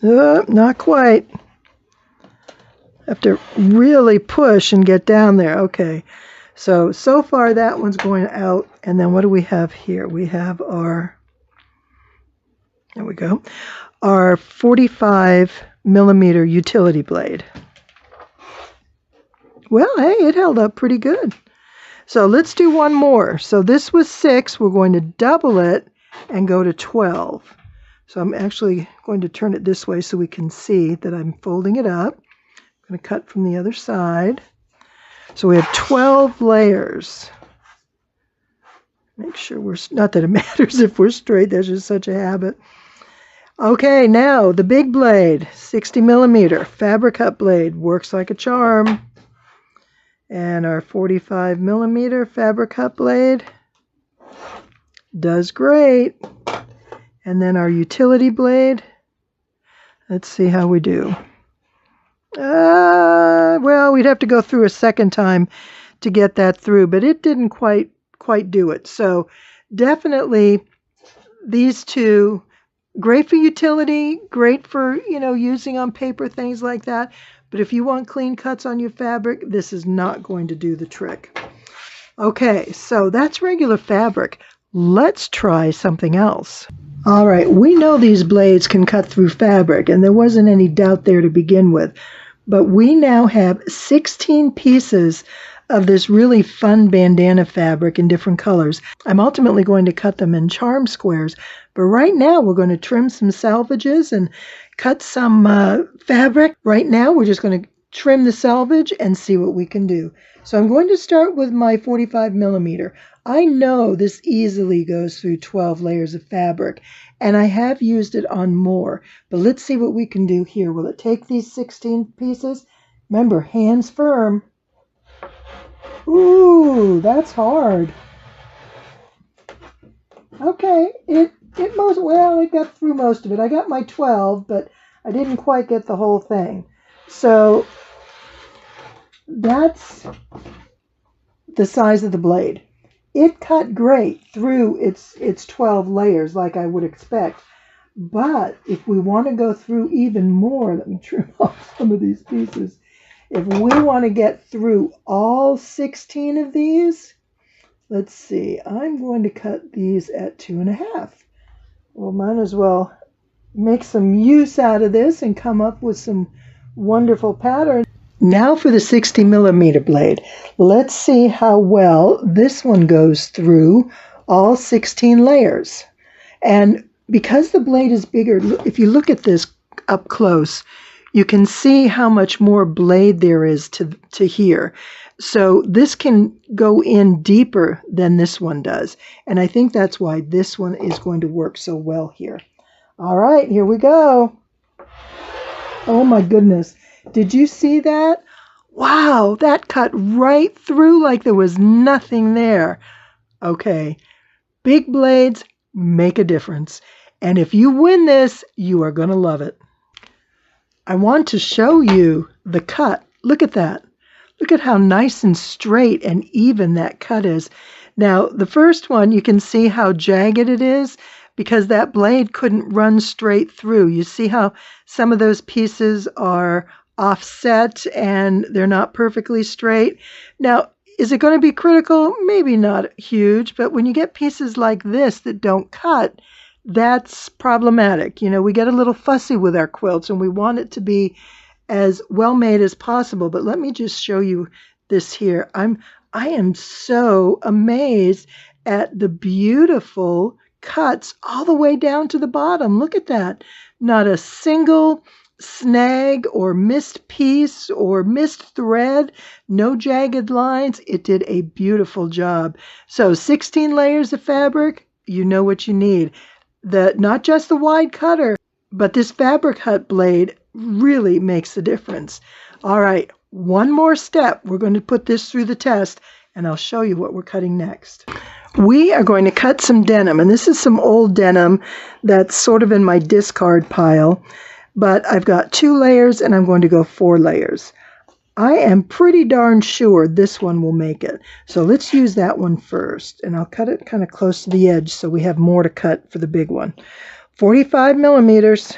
Not quite. Have to really push and get down there. Okay. So far that one's going out. And then what do we have here? We have our, there we go, our 45mm utility blade. Well, hey, it held up pretty good. So let's do one more. So this was 6. We're going to double it and go to 12. So I'm actually going to turn it this way so we can see that I'm folding it up. I'm going to cut from the other side. So we have 12 layers. Make sure we're, not that it matters if we're straight, that's just such a habit. Okay, now the big blade, 60mm fabric cut blade, works like a charm. And our 45mm fabric cut blade does great. And then our utility blade, let's see how we do. Well, we'd have to go through a second time to get that through, but it didn't quite do it. So definitely these two, great for utility, great for, using on paper, things like that. But if you want clean cuts on your fabric, this is not going to do the trick. Okay, so that's regular fabric. Let's try something else. All right, we know these blades can cut through fabric, and there wasn't any doubt there to begin with. But we now have 16 pieces of this really fun bandana fabric in different colors. I'm ultimately going to cut them in charm squares, but right now we're going to trim some salvages and cut some fabric. Right now we're just going to trim the salvage and see what we can do. So I'm going to start with my 45mm. I know this easily goes through 12 layers of fabric, and I have used it on more, but let's see what we can do here. Will it take these 16 pieces? Remember, hands firm. Ooh, that's hard. Okay, it got through most of it. I got my 12, but I didn't quite get the whole thing. So that's the size of the blade. It cut great through its 12 layers like I would expect. But if we want to go through even more, let me trim off some of these pieces. If we want to get through all 16 of these, let's see, I'm going to cut these at 2.5. Well, might as well make some use out of this and come up with some wonderful pattern. Now for the 60mm blade. Let's see how well this one goes through all 16 layers. And because the blade is bigger, if you look at this up close, you can see how much more blade there is to here. So this can go in deeper than this one does. And I think that's why this one is going to work so well here. All right, here we go. Oh my goodness. Did you see that? Wow, that cut right through like there was nothing there. Okay, big blades make a difference. And if you win this, you are going to love it. I want to show you the cut. Look at that. Look at how nice and straight and even that cut is. Now, the first one, you can see how jagged it is because that blade couldn't run straight through. You see how some of those pieces are offset and they're not perfectly straight. Now, is it going to be critical? Maybe not huge, but when you get pieces like this that don't cut, that's problematic. We get a little fussy with our quilts and we want it to be as well made as possible. But let me just show you this here. I am so amazed at the beautiful cuts all the way down to the bottom. Look at that. Not a single snag or missed piece or missed thread, no jagged lines. It did a beautiful job. So 16 layers of fabric, you know what you need. Not just the wide cutter, but this fabric cut blade really makes a difference. All right, one more step. We're going to put this through the test, and I'll show you what we're cutting next. We are going to cut some denim, and this is some old denim that's sort of in my discard pile. But I've got 2 layers and I'm going to go 4 layers. I am pretty darn sure this one will make it. So let's use that one first. And I'll cut it kind of close to the edge so we have more to cut for the big one. 45mm.